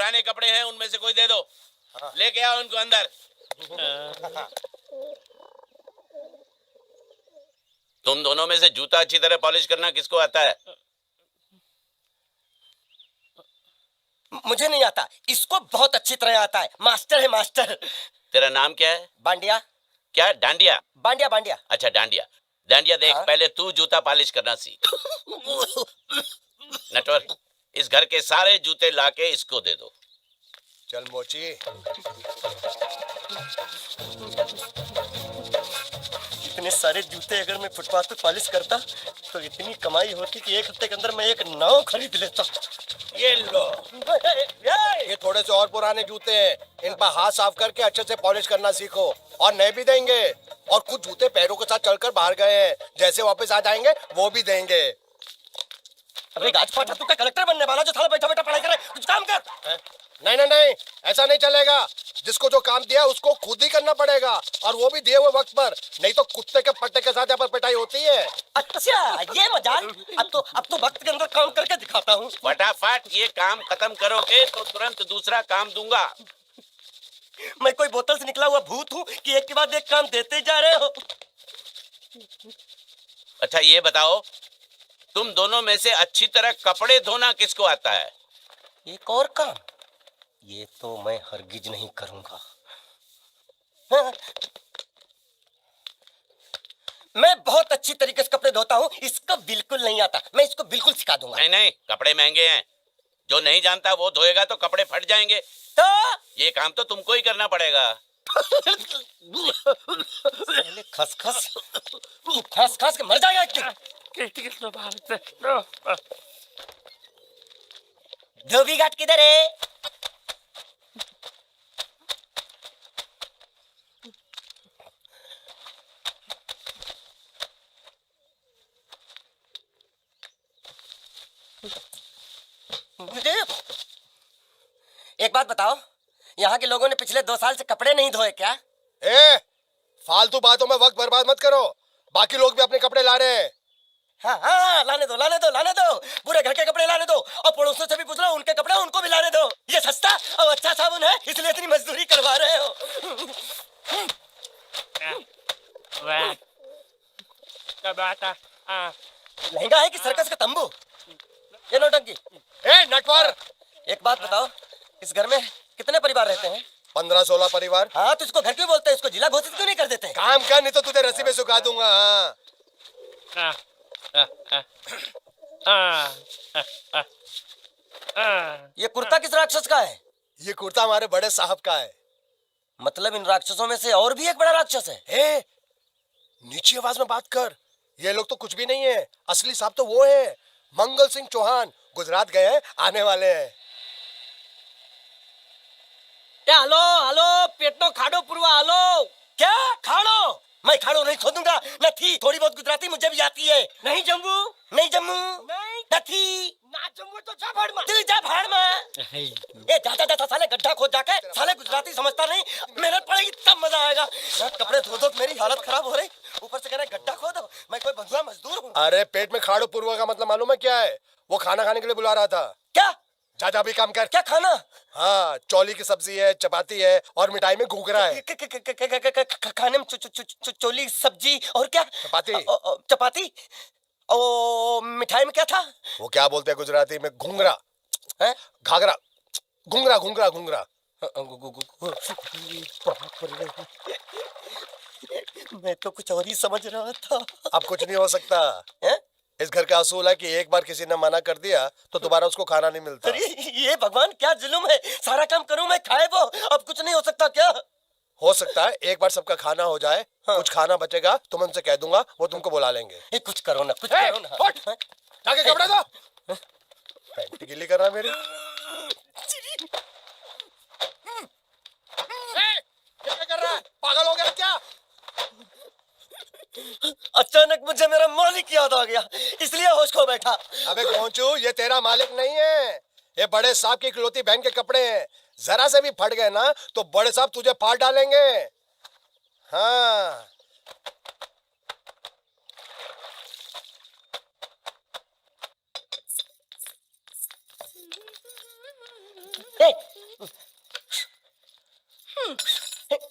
पुराने कपड़े हैं उनमें से कोई दे दो। लेके आओ उनको अंदर। तुम दोनों में से जूता अच्छी तरह पॉलिश करना किसको आता है? मुझे नहीं आता, इसको बहुत अच्छी तरह आता है। मास्टर है मास्टर। तेरा नाम क्या है? बांडिया। क्या? डांडिया? बांडिया बांडिया। अच्छा डांडिया। डांडिया देख, हाँ? पहले तू जूता पॉलिश करना सीख। नटवर, इस घर के सारे जूते लाके इसको दे दो। चल मोची। इतने सारे जूते अगर मैं फुटपाथ पे पॉलिश करता तो इतनी कमाई होती कि एक हफ्ते के अंदर मैं एक नाव खरीद लेता। ये लो, ये थोड़े से और पुराने जूते हैं, इन पर हाथ साफ करके अच्छे से पॉलिश करना सीखो। और नए भी देंगे। और कुछ जूते पैरों के साथ चलकर बाहर गए हैं, जैसे वापस आ जाएंगे वो भी देंगे। अबे गाज पाटा, तू क्या कलेक्टर बनने वाला जो थाला बैठा बैठा पढ़ाई करे? कुछ काम कर। नहीं नहीं नहीं, ऐसा नहीं चलेगा। जिसको जो काम दिया उसको खुद ही करना पड़ेगा, और वो भी दिए हुए वक्त पर। नहीं तो कुत्ते के पट्टे के साथ यहाँ पर पिटाई होती है। अच्छा ये मजाक। अब तो वक्त के अंदर काम करके दिखाता हूँ। फटाफट ये काम खत्म करोगे तो तुरंत दूसरा काम दूंगा। मैं कोई बोतल से निकला हुआ भूत हूँ कि एक के बाद एक काम देते जा रहे हो? अच्छा ये बताओ, तुम दोनों में से अच्छी तरह कपड़े धोना किसको आता है? एक और काम? ये तो मैं हरगिज नहीं करूंगा। हाँ। मैं बहुत अच्छी तरीके से कपड़े धोता हूँ, इसको बिल्कुल नहीं आता। मैं इसको बिल्कुल सिखा दूंगा। नहीं नहीं, कपड़े महंगे हैं। जो नहीं जानता वो धोएगा तो कपड़े फट जाएंगे। तो ये काम तो तुमको ही करना पड़ेगा। खस खस खस खस के मर जाएगा क्यों? धोबी घाट किधर है? एक बात बताओ, यहाँ के लोगों ने पिछले 2 साल से कपड़े नहीं धोए क्या? फालतू बातों में वक्त बर्बाद मत करो। बाकी लोग भी अपने कपड़े ला रहे हैं। हाँ, लाने दो लाने दो लाने दो। पूरे घर के कपड़े लाने दो, और पड़ोसियों से भी पूछ लो, उनके कपड़े उनको भी लाने दो। ये सस्ता और अच्छा साबुन है, इसलिए इतनी मजदूरी करवा रहे हो। लहंगा है कि सर्कस का तंबू? ये नौटंकी। नटवर, एक बात बताओ, इस घर में कितने परिवार रहते हैं? 15-16 परिवार। हाँ, तो इसको घर क्यों बोलते हैं? इसको जिला घोषित क्यों नहीं कर देते? काम कर, नहीं तो तुझे रस्सी में सुखा दूंगा। ये कुर्ता किस राक्षस का है? ये कुर्ता हमारे बड़े साहब का है। मतलब इन राक्षसों में से और भी एक बड़ा राक्षस है? नीची आवाज में बात कर। ये लोग तो कुछ भी नहीं है, असली साहब तो वो है, मंगल सिंह चौहान। गुजरात गए हैं, आने वाले हैं। हेलो हेलो, पेटनो खाड़ो पुरवा। हेलो, क्या खाड़ो? मैं खाड़ो नहीं खोदूंगा। नहीं, थोड़ी बहुत गुजराती मुझे भी आती है। नहीं जम्मू, नहीं जम्मू, नहीं ना जम्मू तो जा भाड़ में। तू जा भाड़ में। ए जा जा जा, साले गड्ढा खोद जाके। साले गुजराती समझता नहीं, मेहनत पड़ेगी तब मजा आएगा। कपड़े धो धो मेरी हालत खराब हो रही, ऊपर से कह रहे गड्ढा खोदो। मैं कोई बंधुआ मजदूर हूँ? अरे पेट में खाड़ो पुरवा का मतलब मालूम है क्या है? वो खाना खाने के लिए बुला रहा था। क्या? जा भी काम कर। क्या खाना? हाँ, चौली की सब्जी है, चपाती है, और मिठाई में घूघरा है। खाने में चोली सब्जी और क्या? चपाती। चपाती। ओ, मिठाई में क्या था? वो क्या बोलते हैं गुजराती में? घूंघरा है, घाघरा, घूंघरा घूंघरा घूंघरा। मैं तो कुछ और ही समझ रहा था। अब कुछ नहीं हो सकता है? इस घर का असूल है कि एक बार किसी ने मना कर दिया तो दोबारा उसको खाना नहीं मिलता। अरे ये भगवान क्या जुल्म है। सारा काम करूं मैं, खाए वो। अब कुछ नहीं हो सकता क्या? हो सकता है एक बार सबका खाना हो जाए। हाँ। कुछ खाना बचेगा तो मैं उनसे कह दूंगा, वो तुमको बुला लेंगे। कुछ करो ना, कुछ करो ना। जाके कपड़े दो। पैंट गिल्ली कर रहा मेरी। क्या कर रहा है? पागल हो गया क्या? अचानक मुझे मेरा मालिक याद आ गया, इसलिए होश खो बैठा। अबे गोंचू, ये तेरा मालिक नहीं है, ये बड़े साहब की इकलौती बहन के कपड़े हैं। जरा से भी फट गए ना तो बड़े साहब तुझे फाड़ डालेंगे। हाँ।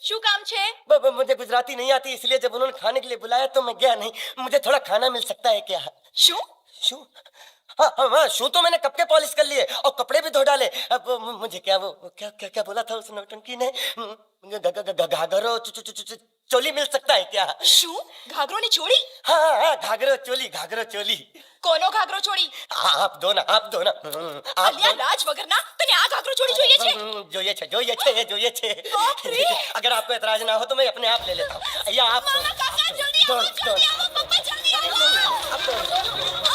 શું કામ છે? मुझे गुजराती नहीं आती, इसलिए जब उन्होंने खाने के लिए बुलाया तो मैं गया नहीं। मुझे थोड़ा खाना मिल सकता है क्या? શું? शू? हाँ हाँ हाँ, शू तो मैंने कब के पॉलिश कर लिए और कपड़े भी धो डाले। अब मुझे क्या वो क्या क्या क्या बोला था उस नौटंकी ने? घाघरो चोली मिल सकता है क्या? શું? ઘાઘરો ની ચોળી? हाँ हाँ हाँ, घाघरो चोली। કોનો ઘાઘરો ચોળી? आप दो ना आप दो ना आप અલ્યા લાજ વગરના તને આ ઘાઘરો ચોળી જોઈએ છે? જોઈએ છે। बाप रे! अगर आपको एतराज ना हो तो मैं अपने आप ले लेता हूँ। या आप दो મામા ना, કાકા आप જલ્દી दो, આવો दो, જલ્દી આવો પપ્પા જલ્દી આવો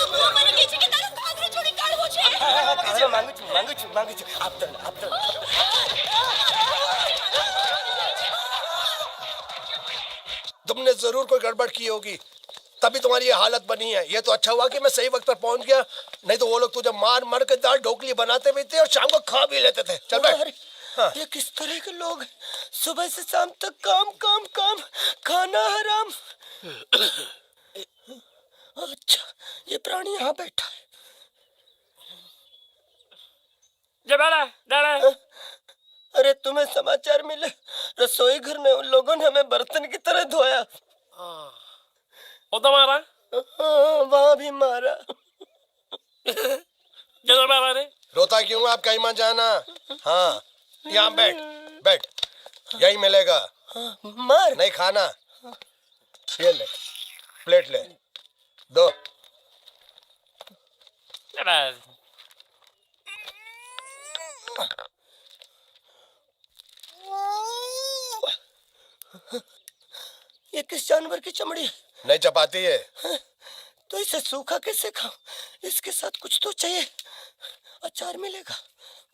અમ્મા મને કહે છે કે તારો ઘાઘરો ચોળી કાઢવો છે दो। मांगू छू आप दो ना, आप दो ना। तुमने जरूर कोई गड़बड़ की होगी, तभी तुम्हारी ये हालत बनी है। ये तो अच्छा हुआ कि मैं सही वक्त पर पहुंच गया, नहीं तो वो लोग तुझे मार मार के दाल ढोकली बनाते भी थे और शाम को खा भी लेते थे। चल बैठ। अरे, ये किस तरह के लोग हैं? सुबह से शाम तक काम काम काम, खाना हराम। अच्छा, ये प्राणी यहाँ बैठा है। अरे तुम्हें समाचार मिले? रसोई घर में उन लोगों ने हमें बर्तन की तरह धोया। वो तो मारा हाँ, वहाँ भी मारा। किधर मारा रे? रोता क्यों? आप कहीं मत जाना। हाँ, यहाँ बैठ बैठ, यही मिलेगा। मार? नहीं खाना, ये ले, प्लेट ले, दो। ये किस जानवर की चमड़ी है? नहीं चपाती है। तो इसे सूखा कैसे खाऊं? इसके साथ कुछ तो चाहिए। अचार मिलेगा?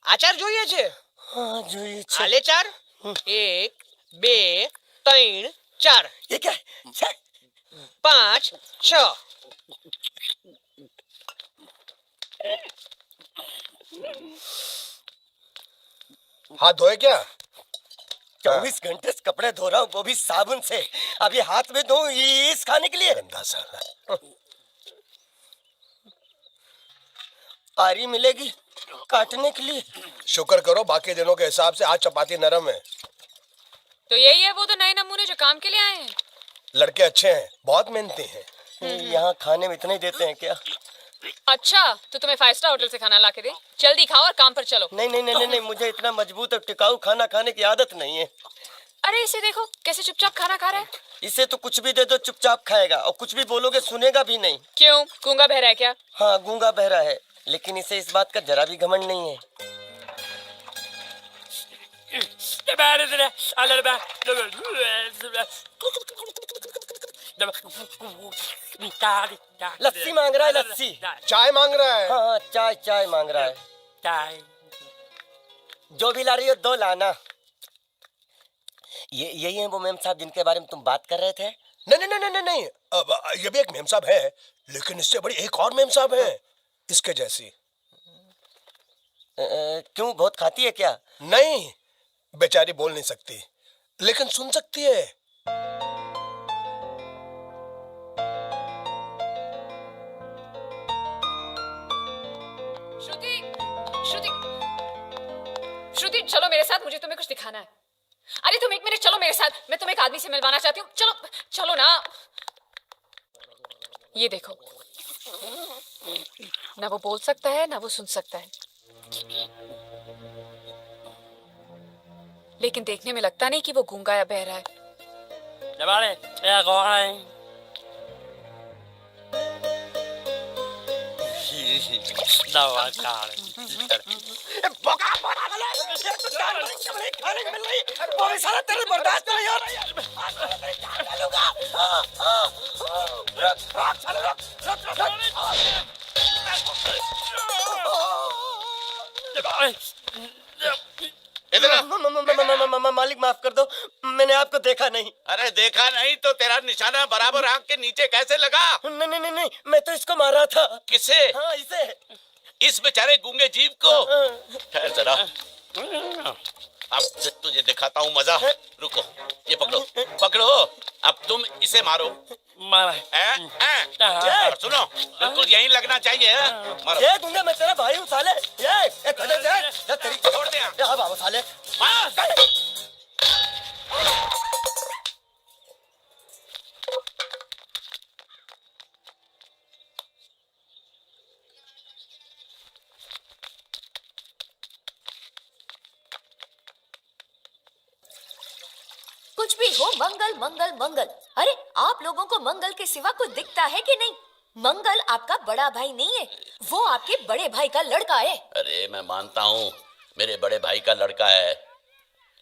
આચાર જોઈએ છે? हाँ જોઈએ છે। હાલે ચાર? 1 2 3 4 ये क्या है? छे? 5 6 हाथ धोए क्या? 24 घंटे से कपड़े धो रहा हूँ, वो भी साबुन से। अब ये हाथ में धो इस खाने के लिए? गंदा साला। आरी मिलेगी काटने के लिए? शुक्र करो बाकी दिनों के हिसाब से आज चपाती नरम है। तो यही है वो तो नए नमूने जो काम के लिए आए हैं। लड़के अच्छे हैं, बहुत मेहनती हैं। यहाँ खाने में इतना ही देते हैं क्या? अच्छा तो तुम्हें 5 स्टार होटल से खाना ला के दे, जल्दी खाओ और काम पर चलो। नहीं, मुझे इतना मजबूत और टिकाऊ खाना खाने की आदत नहीं है। अरे इसे देखो कैसे चुपचाप खाना खा रहा है। इसे तो कुछ भी दे दो चुपचाप खाएगा, और कुछ भी बोलोगे सुनेगा भी नहीं। क्यों, गूंगा बहरा है क्या? हाँ गूंगा बहरा है, लेकिन इसे इस बात का जरा भी घमंड नहीं है। लस्सी मांग रहा है, लस्सी। चाय मांग रहा है। हाँ चाय मांग रहा है। जो भी ला रही हो 2 लाना। यही है वो मेम साहब जिनके बारे में तुम बात कर रहे थे? नहीं। अब ये भी एक मेम साहब है, लेकिन इससे बड़ी एक और मेम साहब है, इसके जैसी। क्यों, बहुत खाती है क्या? नहीं, बेचारी बोल नहीं सकती, लेकिन सुन सकती है। श्रुति चलो मेरे साथ, मुझे तुम्हें कुछ दिखाना है। अरे तुम 1 मिनट चलो मेरे साथ, मैं तुम्हें एक आदमी से मिलवाना चाहती हूँ। चलो ना। ये देखो, ना वो बोल सकता है ना वो सुन सकता है, लेकिन देखने में लगता नहीं कि वो गूंगा या बहरा है। मालिक माफ कर दो, मैंने आपको देखा नहीं। अरे देखा नहीं तो तेरा निशाना बराबर आंख के नीचे कैसे लगा? नहीं, मैं तो इसको मारा था। किसे? हाँ इसे। इस बेचारे गूंगे जीव को? ठहर जरा, अब तुझे दिखाता हूँ मजा। रुको, ये पकड़ो। अब तुम इसे मारो। सुनो, बिल्कुल यहीं लगना चाहिए। मारो। ये गूंगा, मैं तेरा भाई हूँ साले। ये छोड़ दे। अब आओ साले। भी हो, मंगल मंगल मंगल। अरे आप लोगों को मंगल के सिवा कुछ दिखता है कि नहीं? मंगल आपका बड़ा भाई नहीं है, वो आपके बड़े भाई का लड़का है। अरे मैं मानता हूँ मेरे बड़े भाई का लड़का है,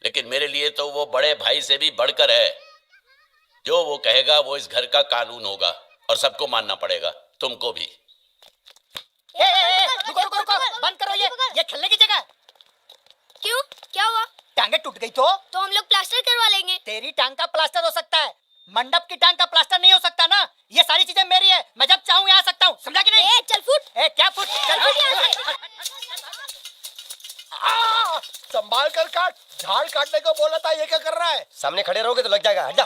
लेकिन मेरे लिए तो वो बड़े भाई से भी बढ़कर है। जो वो कहेगा वो इस घर का कानून होगा और सबको मानना पड़ेगा, तुमको भी। रुको रुको रुको, बंद करो ये खेलने की जगह। क्यों, क्या हुआ? टांगे टूट गई तो हम लोग प्लास्टर करवा लेंगे। तेरी टांग का प्लास्टर हो सकता है, मंडप की टांग का प्लास्टर नहीं हो सकता ना। ये सारी चीजें मेरी है, मैं जब चाहूँ यहाँ आ सकता हूँ, समझा कि नहीं? चल फुट। क्या फुट? चल फुट यहाँ से। संभाल कर काट, झाड़ काटने को बोला था, ये क्या कर रहा है? सामने खड़े रहोगे तो लग जाएगा, हट जा।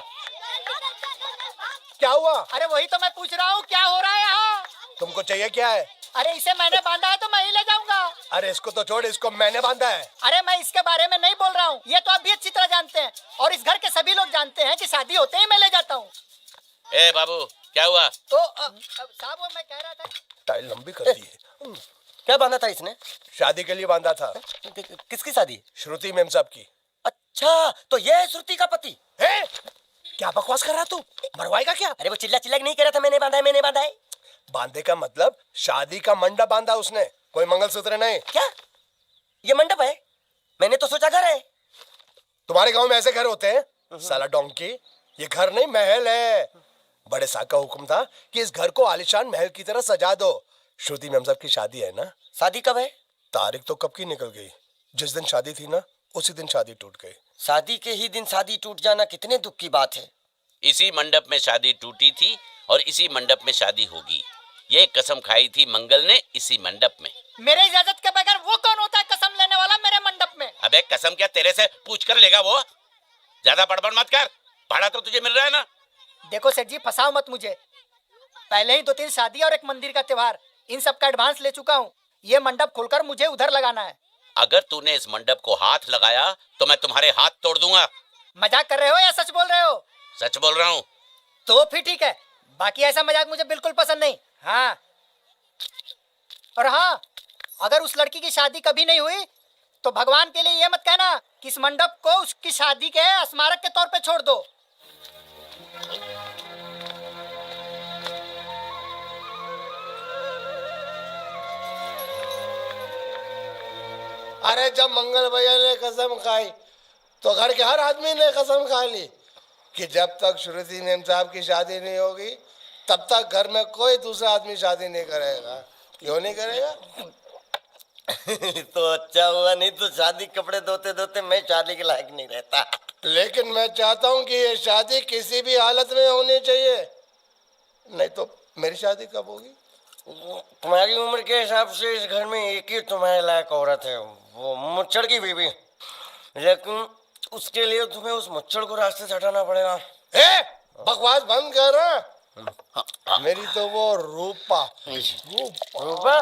क्या हुआ? अरे वही तो मैं पूछ रहा हूँ, क्या हो रहा है यहाँ? तुमको चाहिए क्या है? अरे इसे मैंने बांधा है तो मैं ही ले जाऊंगा। अरे इसको तो छोड़, इसको मैंने बांधा है। अरे मैं इसके बारे में नहीं बोल रहा हूँ, ये तो आप भी अच्छी तरह जानते हैं और इस घर के सभी लोग जानते हैं कि शादी होते ही मैं ले जाता हूँ। ए बाबू, क्या हुआ? तो साहब वो मैं कह रहा था, टाइल लंबी कर दी है। क्या बांधा था इसने? शादी के लिए बांधा था। किसकी शादी? श्रुति मेम साहब की। अच्छा, तो ये है श्रुति का पति? है? क्या बकवास कर रहा तू? मरवाएगा क्या? अरे वो चिल्ला चिल्ला के नहीं कह रहा था मैंने बांधा है, मैंने बांधा है। बांधे का मतलब शादी का मंडप बांधा उसने, कोई मंगलसूत्र नहीं। क्या ये मंडप है? मैंने तो सोचा घर है। तुम्हारे गांव में ऐसे घर होते हैं साला डोंकी? ये घर नहीं, महल है। बड़े साहब का हुक्म था कि इस घर को आलीशान महल की तरह सजा दो। श्रुति मेम साहब की शादी है ना? शादी कब है? तारीख तो कब की निकल गई। जिस दिन शादी थी ना, उसी दिन शादी टूट गई। शादी के ही दिन शादी टूट जाना कितने दुख की बात है। इसी मंडप में शादी टूटी थी और इसी मंडप में शादी होगी। ये कसम खाई थी मंगल ने इसी मंडप में। मेरे इजाजत के बगैर वो कौन होता है कसम लेने वाला मेरे मंडप में? अबे कसम क्या तेरे से पूछ कर लेगा वो? ज्यादा बड़बड़ मत कर, भाड़ा तो तुझे मिल रहा है ना। देखो सेठ जी, फंसाओ मत मुझे। पहले ही 2-3 शादी और एक मंदिर का त्योहार, इन सब का एडवांस ले चुका हूँ। ये मंडप खोलकर मुझे उधर लगाना है। अगर तूने इस मंडप को हाथ लगाया तो मैं तुम्हारे हाथ तोड़ दूंगा। मजाक कर रहे हो या सच बोल रहे हो? सच बोल रहा हूँ। तो फिर ठीक है, बाकी ऐसा मजाक मुझे बिल्कुल पसंद नहीं। हाँ, और हाँ, अगर उस लड़की की शादी कभी नहीं हुई तो भगवान के लिए ये मत कहना कि इस मंडप को उसकी शादी के स्मारक के तौर पे छोड़ दो। अरे जब मंगल भैया ने कसम खाई तो घर के हर आदमी ने कसम खा ली कि जब तक श्रुति मेम साहब की शादी नहीं होगी तब तक घर में कोई दूसरा आदमी शादी नहीं करेगा। क्यों नहीं करेगा? तो अच्छा हुआ, नहीं तो शादी कपड़े धोते धोते मैं शादी के लायक नहीं रहता। लेकिन मैं चाहता हूँ कि ये शादी किसी भी हालत में होनी चाहिए, नहीं तो मेरी शादी कब होगी? तुम्हारी उम्र के हिसाब से इस घर में एक ही तुम्हारे लायक औरत है, वो मुच्छड़ की बीवी। लेकिन उसके लिए तुम्हें उस मुच्छड़ को रास्ते से हटाना पड़ेगा। बकवास बंद कर। मेरी तो वो रूपा। रूपा?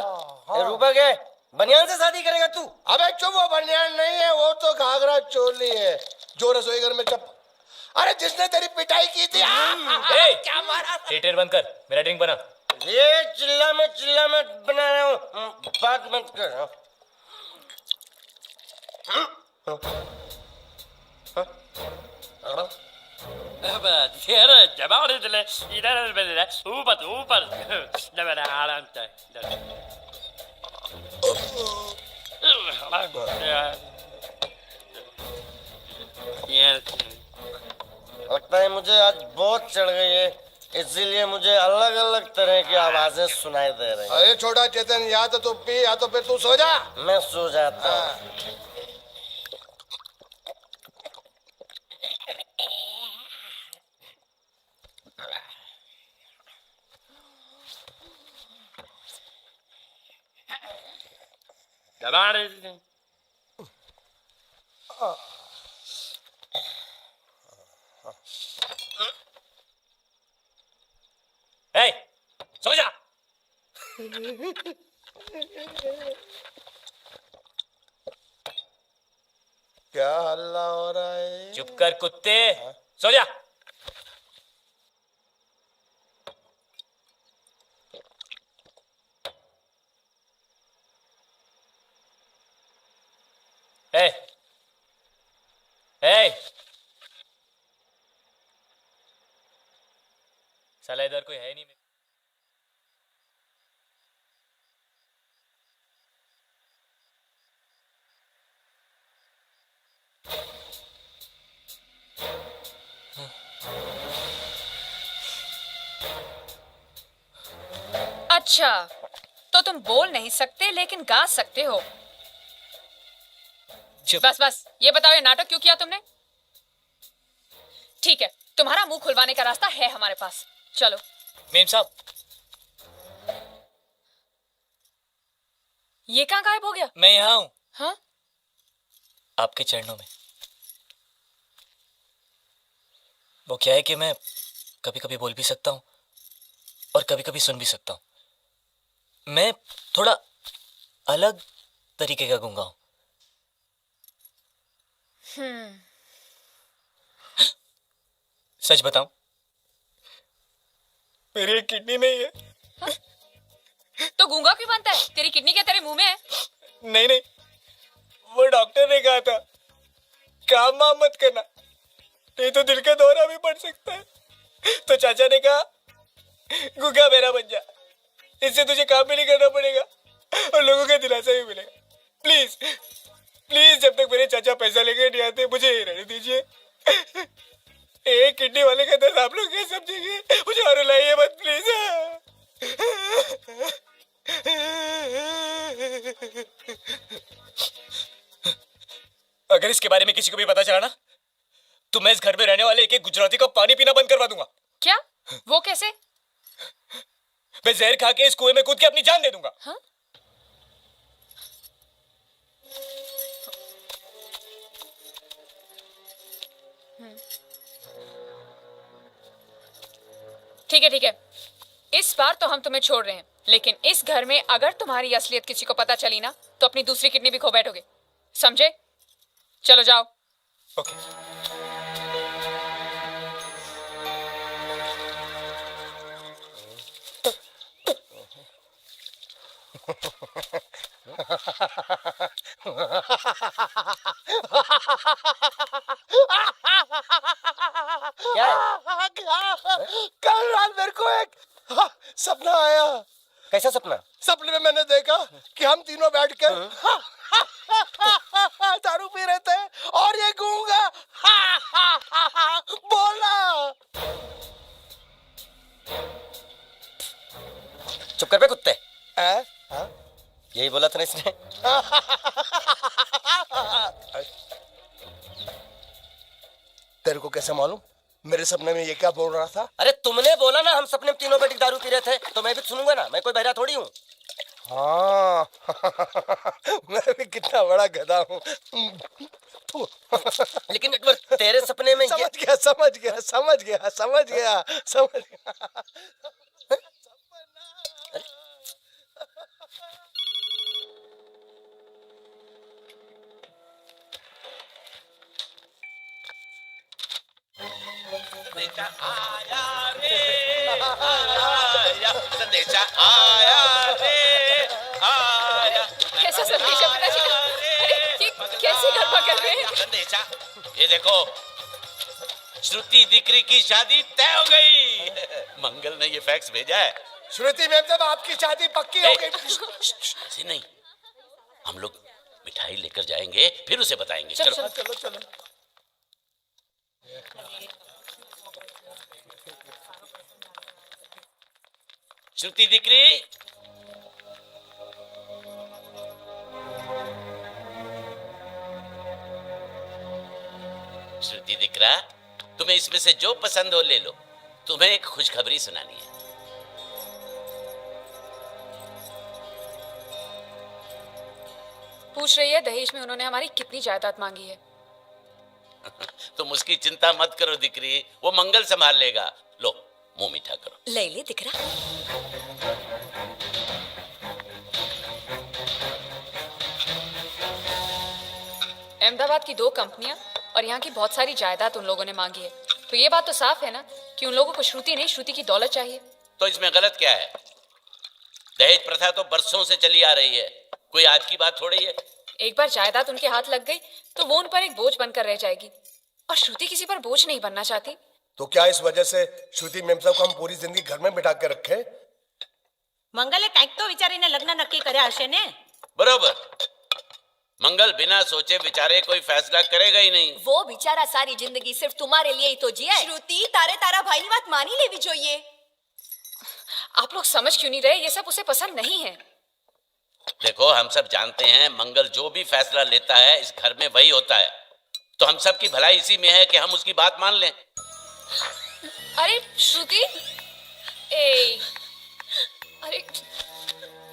रूपा के बनियान से शादी करेगा तू? अबे चुप, वो बनियान नहीं है, वो तो घाघरा चोली है जो रसोई घर में अरे जिसने तेरी पिटाई की थी। क्या मारा? थिएटर बंद कर, मेरा ड्रिंक बना। ये चिल्ला में बना रहा हूँ, बात मत कर। ऊपर ऊपर आराम से। लगता है मुझे आज बहुत चढ़ गई है, इसीलिए मुझे अलग अलग तरह की आवाजें सुनाई दे रही हैं। अरे छोटा चेतन, या तो तू पी या तो फिर तू सो जा। मैं सो जाता हूँ। दबा रहे। सो जा। क्या हल्ला हो रहा है? चुप कर कुत्ते, सो जा। ए, ए, साला इधर कोई है नहीं। अच्छा, तो तुम बोल नहीं सकते लेकिन गा सकते हो। बस बस, ये बताओ ये नाटक क्यों किया तुमने? ठीक है, तुम्हारा मुंह खुलवाने का रास्ता है हमारे पास। चलो। मेम साहब, ये कहाँ गायब हो गया? मैं यहाँ हूँ, हाँ? आपके चरणों में। वो क्या है कि मैं कभी कभी बोल भी सकता हूँ और कभी कभी सुन भी सकता हूँ। मैं थोड़ा अलग तरीके का गूंगा हूँ। सच बताऊं, मेरी एक किडनी नहीं है। तो गूंगा क्यों बनता है? तेरी किडनी क्या तेरे मुंह में है? नहीं नहीं, वो डॉक्टर ने कहा था काम वाम मत करना, नहीं तो दिल का दौरा भी पड़ सकता है। तो चाचा ने कहा गूंगा मेरा बन जा, इससे तुझे काम भी नहीं करना पड़ेगा और लोगों का दिलासा भी मिलेगा। प्लीज प्लीज, जब तक मेरे चाचा पैसा लेके नहीं आते मुझे ये रहने दीजिए। एक किडनी वाले का दर्द आप लोग क्या समझेंगे? मुझे और रुलाइए मत प्लीज। अगर इसके बारे में किसी को भी पता चला ना, तो मैं इस घर में रहने वाले एक एक गुजराती का पानी पीना बंद करवा दूंगा। क्या? वो कैसे? मैं जहर खा के इस कुएं में कूद के अपनी जान दे दूंगा। हाँ? ठीक है ठीक है, इस बार तो हम तुम्हें छोड़ रहे हैं, लेकिन इस घर में अगर तुम्हारी असलियत किसी को पता चली ना, तो अपनी दूसरी किडनी भी खो बैठोगे, समझे? चलो जाओ। ओके। क्या है? कल रात मेरे को एक सपना आया। कैसा सपना? सपने में मैंने देखा कि हम तीनों बैठकर दारू पी रहे थे और ये गूंगा बोला। चुप कर बे कुत्ते। हाँ? यही बोला था ना इसने। तेरे को कैसे मालूम मेरे सपने में ये क्या बोल रहा था? अरे तुमने बोला ना हम सपने में तीनों बैठ के दारू पी रहे थे, तो मैं भी सुनूंगा ना, मैं कोई बहरा थोड़ी हूँ। हाँ मैं भी कितना बड़ा गधा हूँ। लेकिन एक बार तेरे सपने में समझ गया समझ गया समझ गया समझ गया समझ गया। आया रे आया, संदेशा आया रे आया। कैसा संदेश है पिताजी का? अरे ये कैसे गरबा कर रहे हैं? संदेशा, ये देखो, श्रुति दिक्री की शादी तय हो गई। मंगल ने ये फैक्स भेजा है। श्रुति मैम, जब आपकी शादी पक्की हो गई। ऐसे नहीं, हम लोग मिठाई लेकर जाएंगे फिर उसे बताएंगे। चलो, चलो चलो चलो। श्रुति दिक्री, श्रुति दिक्रा, तुम्हें इसमें से जो पसंद हो ले लो। तुम्हें एक खुशखबरी सुनानी है। पूछ रही है दहेज में उन्होंने हमारी कितनी जायदाद मांगी है। तुम उसकी चिंता मत करो दिक्री, वो मंगल संभाल लेगा। लो मुंह मीठा करो। ले ले दिख रहा। अहमदाबाद की 2 कंपनियां और यहाँ की बहुत सारी जायदाद उन लोगों ने मांगी है, तो ये बात तो साफ है ना कि उन लोगों को श्रुति नहीं, श्रुति की दौलत चाहिए। तो इसमें गलत क्या है? दहेज प्रथा तो बरसों से चली आ रही है, कोई आज की बात थोड़ी है। एक बार जायदाद उनके हाथ लग गई तो वो उन पर एक बोझ बनकर रह जाएगी, और श्रुति किसी पर बोझ नहीं बनना चाहती, तो क्या इस वजह से श्रुति मेम साहब को हम पूरी जिंदगी घर में बिठा के रखे? મંગલે કંઈક તો વિચારીને લગ્ન નક્કી કર્યા હશે ને. बरोबर। मंगल बिना सोचे विचारे कोई फैसला करेगा ही नहीं। वो बेचारा सारी जिंदगी सिर्फ तुम्हारे लिए ही तो जिया है। श्रुति तारे तारा भाई ની વાત માની લેવી જોઈએ. आप लोग समझ क्यों नहीं रहे? ये सब उसे पसंद नहीं है। देखो हम सब जानते हैं मंगल जो भी फैसला लेता है इस घर में वही होता है, तो हम सब की भलाई इसी में है कि हम उसकी बात मान लें। अरे श्रुति, ए, अरे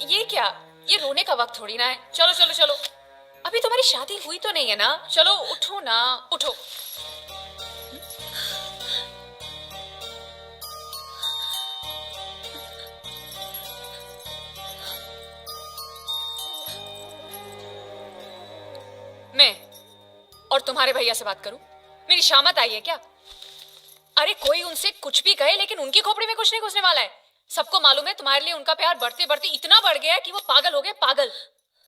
ये क्या? ये रोने का वक्त थोड़ी ना है। चलो चलो चलो, अभी तुम्हारी शादी हुई तो नहीं है ना? चलो उठो ना, उठो। मैं और तुम्हारे भैया से बात करूं? मेरी शामत आई है क्या? अरे कोई उनसे कुछ भी कहे लेकिन उनकी खोपड़ी में कुछ नहीं घुसने वाला है। सबको मालूम है तुम्हारे लिए उनका प्यार बढ़ते बढ़ते इतना बढ़ गया है कि वो पागल हो गए, पागल।